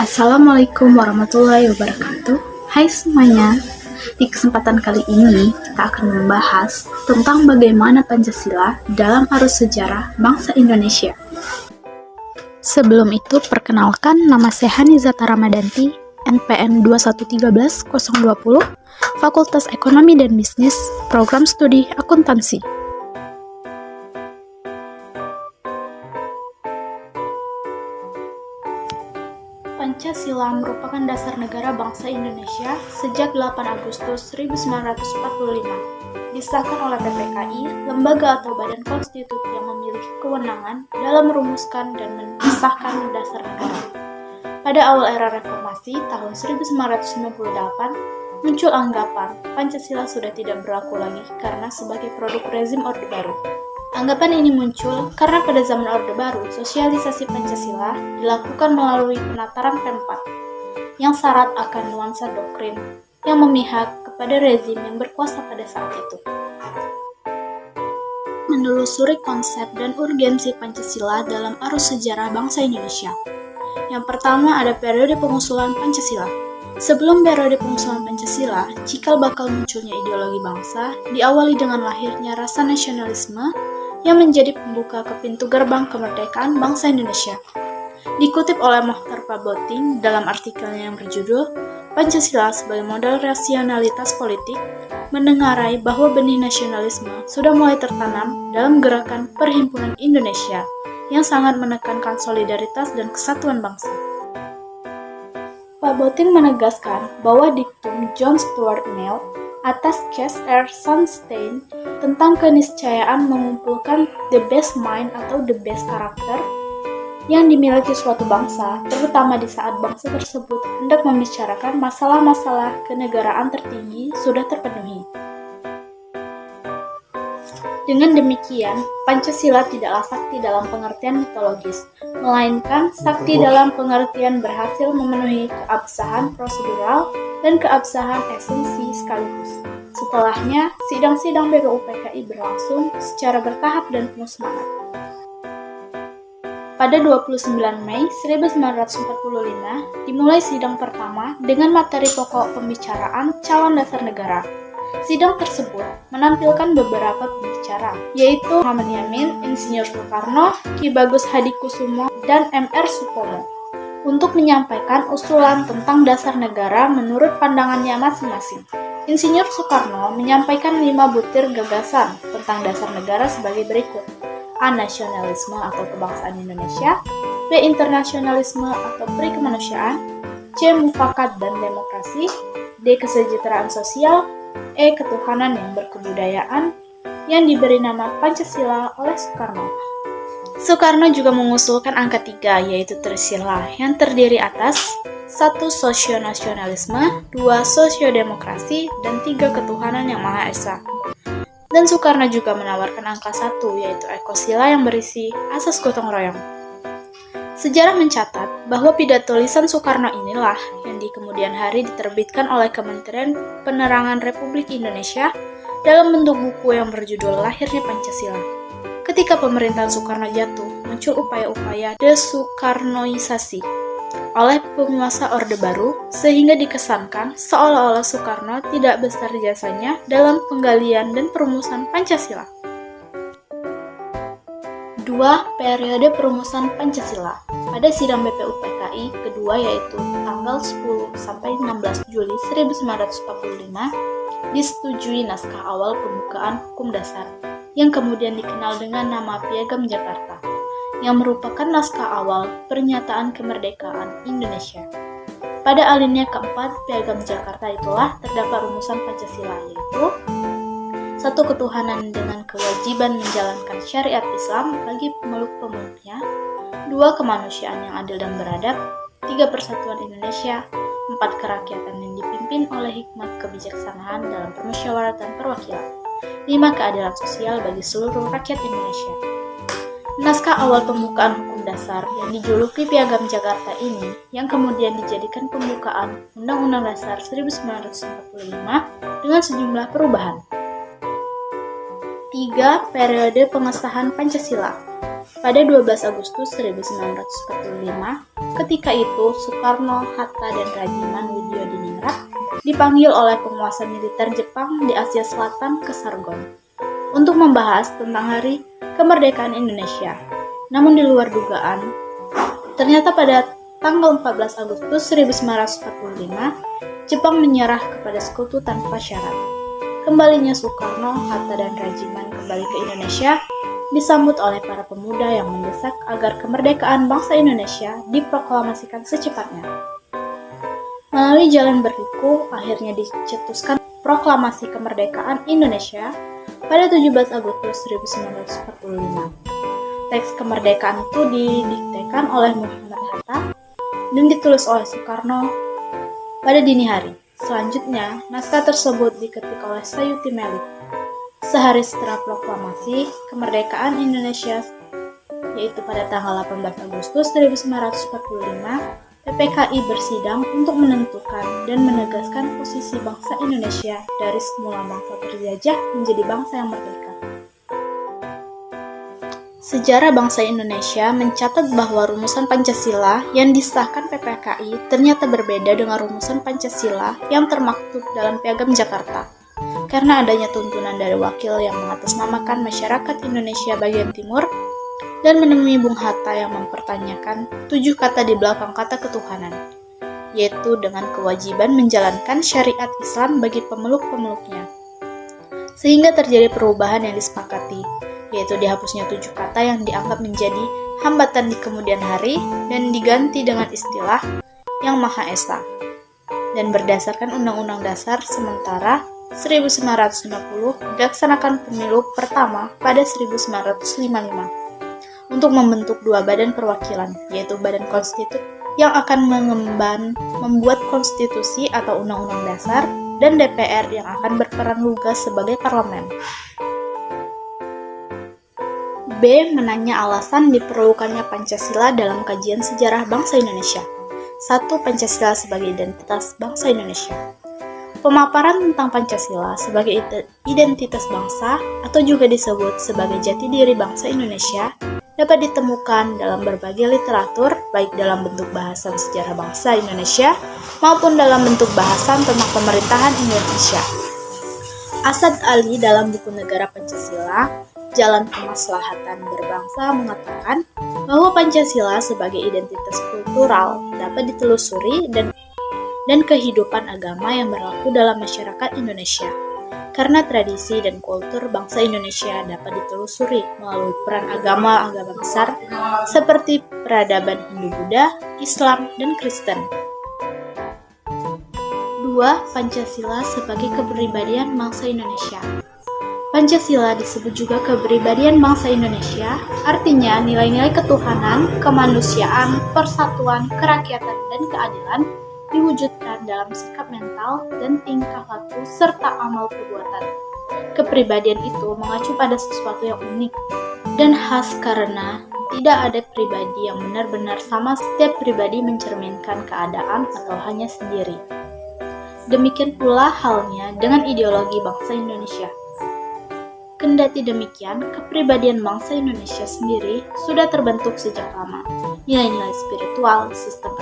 Assalamualaikum warahmatullahi wabarakatuh. Hai semuanya, di kesempatan kali ini kita akan membahas tentang bagaimana Pancasila dalam arus sejarah bangsa Indonesia. Sebelum itu, perkenalkan nama saya Hanizata Ramadanti, NPM 2131020, Fakultas Ekonomi dan Bisnis, Program Studi Akuntansi. Pancasila merupakan dasar negara bangsa Indonesia sejak 8 Agustus 1945. Disahkan oleh PPKI, lembaga atau badan konstitusi yang memiliki kewenangan dalam merumuskan dan mensahkan dasar negara. Pada awal era reformasi tahun 1998, muncul anggapan Pancasila sudah tidak berlaku lagi karena sebagai produk rezim Orde Baru. Anggapan ini muncul karena pada zaman Orde Baru, sosialisasi Pancasila dilakukan melalui penataran P4 yang syarat akan nuansa doktrin yang memihak kepada rezim yang berkuasa pada saat itu. Menelusuri konsep dan urgensi Pancasila dalam arus sejarah bangsa Indonesia. Yang pertama ada periode pengusulan Pancasila. Sebelum periode pengusulan Pancasila, cikal bakal munculnya ideologi bangsa diawali dengan lahirnya rasa nasionalisme yang menjadi pembuka ke pintu gerbang kemerdekaan bangsa Indonesia. Dikutip oleh Mohtar Paboting dalam artikelnya yang berjudul Pancasila sebagai modal rasionalitas politik, menengarai bahwa benih nasionalisme sudah mulai tertanam dalam gerakan Perhimpunan Indonesia yang sangat menekankan solidaritas dan kesatuan bangsa. Paboting menegaskan bahwa diktum John Stuart Mill atas Cass R. Sunstein tentang keniscayaan mengumpulkan the best mind atau the best character yang dimiliki suatu bangsa, terutama di saat bangsa tersebut hendak membicarakan masalah-masalah kenegaraan tertinggi sudah terpenuhi. Dengan demikian, Pancasila tidaklah sakti dalam pengertian mitologis, melainkan sakti dalam pengertian berhasil memenuhi keabsahan prosedural dan keabsahan esensi sekaligus. Setelahnya, sidang-sidang BPUPKI berlangsung secara bertahap dan penuh semangat. Pada 29 Mei 1945, dimulai sidang pertama dengan materi pokok pembicaraan calon dasar negara. Sidang tersebut menampilkan beberapa pembicara, yaitu Muhammad Yamin, Insinyur Soekarno, Ki Bagus Hadikusumo, dan M.R. Supomo, untuk menyampaikan usulan tentang dasar negara menurut pandangannya masing-masing. Insinyur Soekarno menyampaikan 5 butir gagasan tentang dasar negara sebagai berikut. A. Nasionalisme atau kebangsaan Indonesia. B. Internasionalisme atau perikemanusiaan. C. Mufakat dan demokrasi. D. Kesejahteraan sosial. E. Ketuhanan yang berkebudayaan, yang diberi nama Pancasila oleh Soekarno. Soekarno juga mengusulkan angka 3, yaitu Trisila, yang terdiri atas 1. Sosionasionalisme, 2. Sosiodemokrasi, dan 3. Ketuhanan yang Maha Esa. Dan Soekarno juga menawarkan angka 1, yaitu Ekosila yang berisi asas gotong royong. Sejarah mencatat bahwa pidato lisan Soekarno inilah yang di kemudian hari diterbitkan oleh Kementerian Penerangan Republik Indonesia dalam bentuk buku yang berjudul Lahirnya Pancasila. Ketika pemerintahan Soekarno jatuh, muncul upaya-upaya desoekarnoisasi oleh penguasa Orde Baru, sehingga dikesankan seolah-olah Soekarno tidak besar jasanya dalam penggalian dan perumusan Pancasila. 2. Periode perumusan Pancasila. Pada sidang BPUPKI kedua, yaitu tanggal 10 sampai 16 Juli 1945, disetujui naskah awal pembukaan hukum dasar yang kemudian dikenal dengan nama Piagam Jakarta, yang merupakan naskah awal pernyataan kemerdekaan Indonesia. Pada alinea keempat Piagam Jakarta itulah terdapat rumusan Pancasila, yaitu 1. Ketuhanan dengan kewajiban menjalankan syariat Islam bagi pemeluk-pemeluknya. 2. Kemanusiaan yang adil dan beradab. 3. Persatuan Indonesia. 4. Kerakyatan yang dipimpin oleh hikmat kebijaksanaan dalam permusyawaratan perwakilan. 5. Keadilan sosial bagi seluruh rakyat Indonesia. Naskah awal pembukaan hukum dasar yang dijuluki Piagam Jakarta ini yang kemudian dijadikan pembukaan Undang-Undang Dasar 1945 dengan sejumlah perubahan. 3. Periode pengesahan Pancasila. pada 12 Agustus 1945. Ketika itu, Soekarno, Hatta, dan Rajiman Widyodiningrat dipanggil oleh penguasa militer Jepang di Asia Selatan ke Sargon untuk membahas tentang hari kemerdekaan Indonesia. Namun di luar dugaan, ternyata pada tanggal 14 Agustus 1945, Jepang menyerah kepada sekutu tanpa syarat. Kembalinya Soekarno, Hatta, dan Rajiman kembali ke Indonesia disambut oleh para pemuda yang mendesak agar kemerdekaan bangsa Indonesia diproklamasikan secepatnya. Melalui jalan berliku, akhirnya dicetuskan proklamasi kemerdekaan Indonesia pada 17 Agustus 1945. Teks kemerdekaan itu didiktekan oleh Muhammad Hatta dan ditulis oleh Soekarno pada dini hari. Selanjutnya, naskah tersebut diketik oleh Sayuti Melik. Sehari setelah proklamasi kemerdekaan Indonesia, yaitu pada tanggal 18 Agustus 1945, PPKI bersidang untuk menentukan dan menegaskan posisi bangsa Indonesia dari semula bangsa terjajah menjadi bangsa yang merdeka. Sejarah bangsa Indonesia mencatat bahwa rumusan Pancasila yang disahkan PPKI ternyata berbeda dengan rumusan Pancasila yang termaktub dalam Piagam Jakarta. Karena adanya tuntunan dari wakil yang mengatasnamakan masyarakat Indonesia bagian timur dan menemui Bung Hatta yang mempertanyakan 7 kata di belakang kata ketuhanan, yaitu dengan kewajiban menjalankan syariat Islam bagi pemeluk-pemeluknya. Sehingga terjadi perubahan yang disepakati, yaitu dihapusnya 7 kata yang dianggap menjadi hambatan di kemudian hari dan diganti dengan istilah yang Maha Esa. Dan berdasarkan Undang-Undang Dasar sementara 1950 dilaksanakan pemilu pertama pada 1955 untuk membentuk 2 badan perwakilan, yaitu Badan Konstitusi yang akan membuat konstitusi atau undang-undang dasar dan DPR yang akan berperan lugas sebagai parlemen. B. Menanya alasan diperlukannya Pancasila dalam kajian sejarah bangsa Indonesia. 1. Pancasila sebagai identitas bangsa Indonesia. Pemaparan tentang Pancasila sebagai identitas bangsa atau juga disebut sebagai jati diri bangsa Indonesia dapat ditemukan dalam berbagai literatur, baik dalam bentuk bahasan sejarah bangsa Indonesia maupun dalam bentuk bahasan tentang pemerintahan Indonesia. Asad Ali dalam buku Negara Pancasila, Jalan Kemaslahatan Berbangsa mengatakan bahwa Pancasila sebagai identitas kultural dapat ditelusuri dan kehidupan agama yang berlaku dalam masyarakat Indonesia. Karena tradisi dan kultur bangsa Indonesia dapat ditelusuri melalui peran agama-agama besar seperti peradaban Hindu-Buddha, Islam, dan Kristen. 2. Pancasila sebagai kepribadian bangsa Indonesia. Pancasila disebut juga kepribadian bangsa Indonesia, artinya nilai-nilai ketuhanan, kemanusiaan, persatuan, kerakyatan, dan keadilan diwujudkan dalam sikap mental dan tingkah laku serta amal perbuatan. Kepribadian itu mengacu pada sesuatu yang unik dan khas karena tidak ada pribadi yang benar-benar sama, setiap pribadi mencerminkan keadaan atau hanya sendiri. Demikian pula halnya dengan ideologi bangsa Indonesia. Kendati demikian, kepribadian bangsa Indonesia sendiri sudah terbentuk sejak lama. Nilai-nilai spiritual, sistem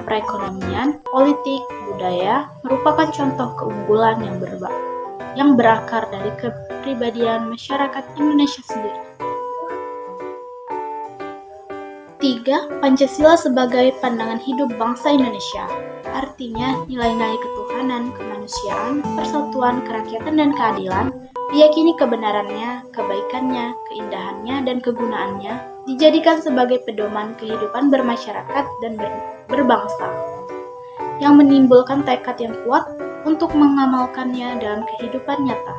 perekonomian, politik, budaya merupakan contoh keunggulan yang berakar dari kepribadian masyarakat Indonesia sendiri. 3. Pancasila sebagai pandangan hidup bangsa Indonesia, artinya nilai-nilai ketuhanan, kemanusiaan, persatuan, kerakyatan, dan keadilan, diyakini kebenarannya, kebaikannya, keindahannya, dan kegunaannya dijadikan sebagai pedoman kehidupan bermasyarakat dan berbangsa, yang menimbulkan tekad yang kuat untuk mengamalkannya dalam kehidupan nyata.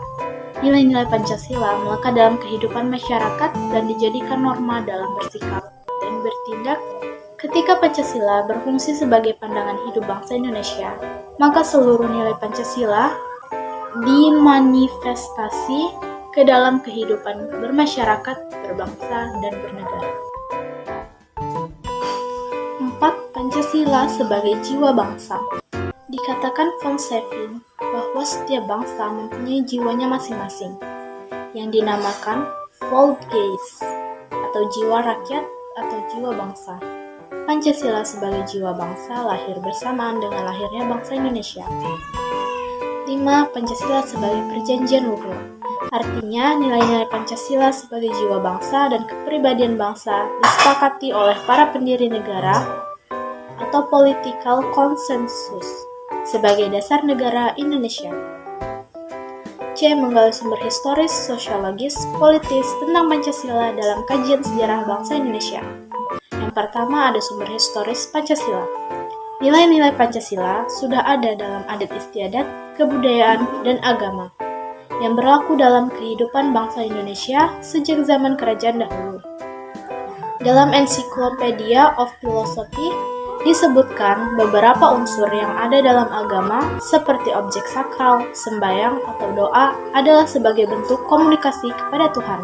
Nilai-nilai Pancasila melekat dalam kehidupan masyarakat dan dijadikan norma dalam bersikap dan bertindak. Ketika Pancasila berfungsi sebagai pandangan hidup bangsa Indonesia, maka seluruh nilai Pancasila dimanifestasi ke dalam kehidupan bermasyarakat, berbangsa, dan bernegara. 4. Pancasila sebagai jiwa bangsa. Dikatakan von Savin bahwa setiap bangsa mempunyai jiwanya masing-masing, yang dinamakan Volksgeist. atau jiwa rakyat atau jiwa bangsa. Pancasila sebagai jiwa bangsa lahir bersamaan dengan lahirnya bangsa Indonesia. 5. Pancasila sebagai perjanjian luhur. Artinya, nilai-nilai Pancasila sebagai jiwa bangsa dan kepribadian bangsa disepakati oleh para pendiri negara atau political consensus sebagai dasar negara Indonesia. C. Menggali sumber historis, sosiologis, politis tentang Pancasila dalam kajian sejarah bangsa Indonesia. Yang pertama ada sumber historis Pancasila. Nilai-nilai Pancasila sudah ada dalam adat istiadat, kebudayaan, dan agama yang berlaku dalam kehidupan bangsa Indonesia sejak zaman kerajaan dahulu. Dalam Encyclopedia of Philosophy disebutkan beberapa unsur yang ada dalam agama seperti objek sakral, sembahyang, atau doa adalah sebagai bentuk komunikasi kepada Tuhan.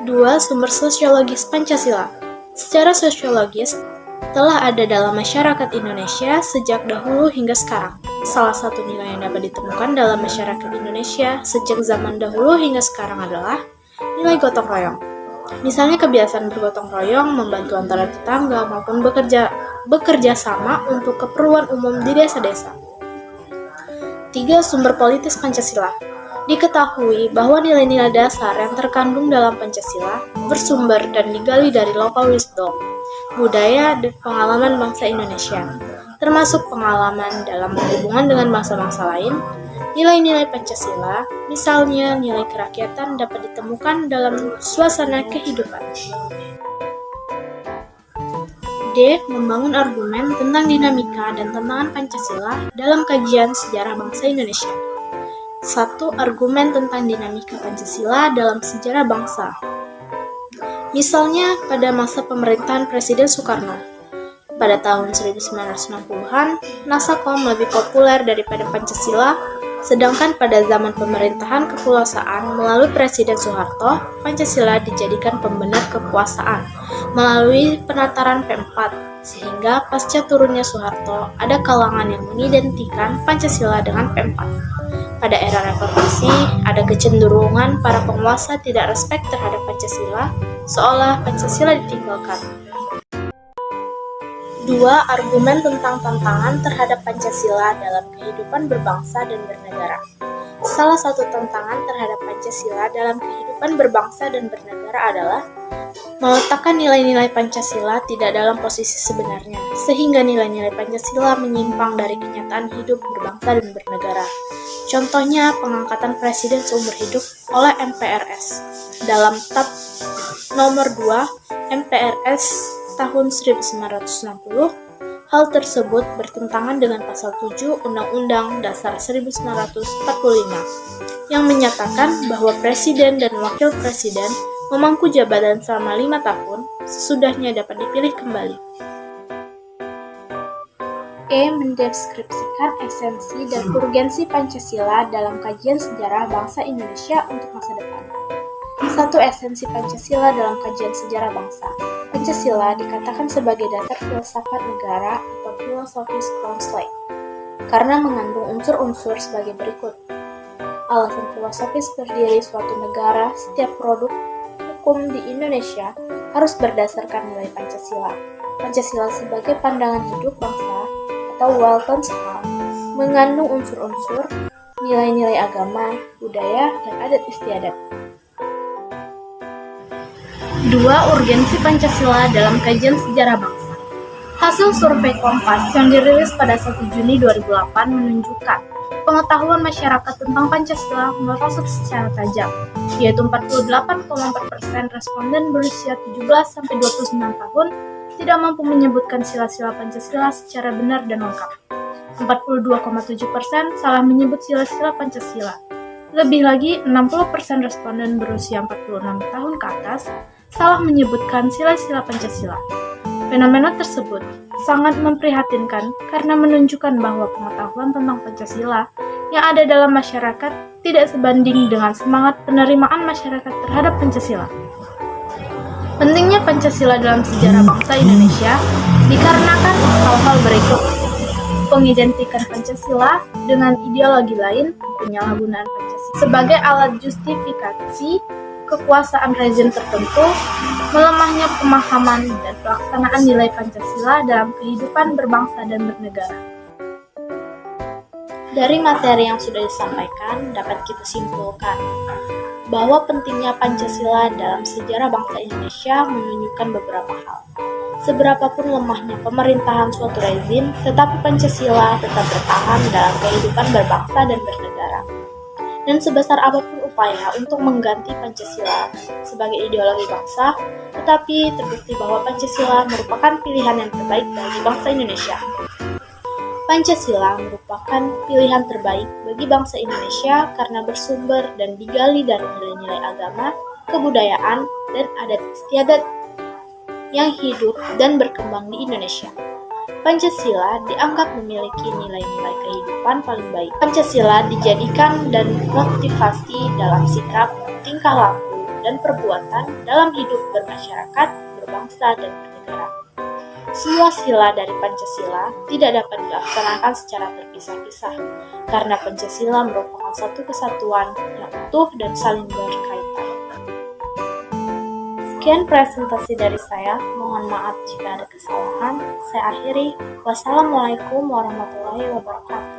2. Sumber sosiologis Pancasila. Secara sosiologis, telah ada dalam masyarakat Indonesia sejak dahulu hingga sekarang. Salah satu nilai yang dapat ditemukan dalam masyarakat Indonesia sejak zaman dahulu hingga sekarang adalah nilai gotong royong. Misalnya kebiasaan bergotong royong, membantu antara tetangga, maupun bekerja sama untuk keperluan umum di desa-desa. 3. Sumber politis Pancasila. Diketahui bahwa nilai-nilai dasar yang terkandung dalam Pancasila bersumber dan digali dari local wisdom, budaya, dan pengalaman bangsa Indonesia, termasuk pengalaman dalam berhubungan dengan bangsa-bangsa lain. Nilai-nilai Pancasila, misalnya nilai kerakyatan, dapat ditemukan dalam suasana kehidupan. D. Membangun argumen tentang dinamika dan tantangan Pancasila dalam kajian sejarah bangsa Indonesia. 1. Argumen tentang dinamika Pancasila dalam sejarah bangsa. Misalnya pada masa pemerintahan Presiden Soekarno. Pada tahun 1960-an, Nasakom lebih populer daripada Pancasila, sedangkan pada zaman pemerintahan kekuasaan melalui Presiden Soeharto, Pancasila dijadikan pembenar kekuasaan melalui penataran P4, sehingga pasca turunnya Soeharto, ada kalangan yang mengidentikan Pancasila dengan P4. Pada era reformasi, ada kecenderungan para penguasa tidak respek terhadap Pancasila, seolah Pancasila ditinggalkan. 2. Argumen tentang tantangan terhadap Pancasila dalam kehidupan berbangsa dan bernegara. Salah satu tantangan terhadap Pancasila dalam kehidupan berbangsa dan bernegara adalah meletakkan nilai-nilai Pancasila tidak dalam posisi sebenarnya, sehingga nilai-nilai Pancasila menyimpang dari kenyataan hidup berbangsa dan bernegara. Contohnya, pengangkatan presiden seumur hidup oleh MPRS. Dalam Tab nomor 2 MPRS tahun 1960, hal tersebut bertentangan dengan pasal 7 Undang-Undang Dasar 1945 yang menyatakan bahwa presiden dan wakil presiden memangku jabatan selama 5 tahun, sesudahnya dapat dipilih kembali. E. Mendeskripsikan esensi dan urgensi Pancasila dalam kajian sejarah bangsa Indonesia untuk masa depan. 1. Esensi Pancasila dalam kajian sejarah bangsa. Pancasila dikatakan sebagai dasar filsafat negara atau Philosophies Groundslide karena mengandung unsur-unsur sebagai berikut. Alasan filosofis berdiri suatu negara, setiap produk hukum di Indonesia harus berdasarkan nilai Pancasila. Pancasila sebagai pandangan hidup bangsa atau Walton's Law mengandung unsur-unsur nilai-nilai agama, budaya, dan adat istiadat. 2. Urgensi Pancasila dalam kajian sejarah bangsa. Hasil survei Kompas yang dirilis pada 1 Juni 2008 menunjukkan pengetahuan masyarakat tentang Pancasila merosot secara tajam, yaitu 48,4% responden berusia 17-29 tahun tidak mampu menyebutkan sila-sila Pancasila secara benar dan lengkap. 42,7% salah menyebut sila-sila Pancasila. Lebih lagi, 60% responden berusia 46 tahun ke atas salah menyebutkan sila-sila Pancasila. Fenomena tersebut sangat memprihatinkan karena menunjukkan bahwa pengetahuan tentang Pancasila yang ada dalam masyarakat tidak sebanding dengan semangat penerimaan masyarakat terhadap Pancasila. Pentingnya Pancasila dalam sejarah bangsa Indonesia dikarenakan hal-hal berikut. Pengidentikan Pancasila dengan ideologi lain, penyalahgunaan Pancasila sebagai alat justifikasi kekuasaan rezim tertentu, melemahnya pemahaman dan pelaksanaan nilai Pancasila dalam kehidupan berbangsa dan bernegara. Dari materi yang sudah disampaikan, dapat kita simpulkan bahwa pentingnya Pancasila dalam sejarah bangsa Indonesia menunjukkan beberapa hal. Seberapapun lemahnya pemerintahan suatu rezim, tetapi Pancasila tetap bertahan dalam kehidupan berbangsa dan bernegara. Dan sebesar apapun upaya untuk mengganti Pancasila sebagai ideologi bangsa, tetapi terbukti bahwa Pancasila merupakan pilihan yang terbaik bagi bangsa Indonesia. Pancasila merupakan pilihan terbaik bagi bangsa Indonesia karena bersumber dan digali dari nilai-nilai agama, kebudayaan, dan adat istiadat yang hidup dan berkembang di Indonesia. Pancasila dianggap memiliki nilai-nilai kehidupan paling baik. Pancasila dijadikan dan motivasi dalam sikap, tingkah laku, dan perbuatan dalam hidup bermasyarakat, berbangsa, dan bernegara. Semua sila dari Pancasila tidak dapat dilaksanakan secara terpisah-pisah, karena Pancasila merupakan satu kesatuan yang utuh dan saling berkaitan. Sekian presentasi dari saya, mohon maaf jika ada kesalahan. Saya akhiri. Wassalamualaikum warahmatullahi wabarakatuh.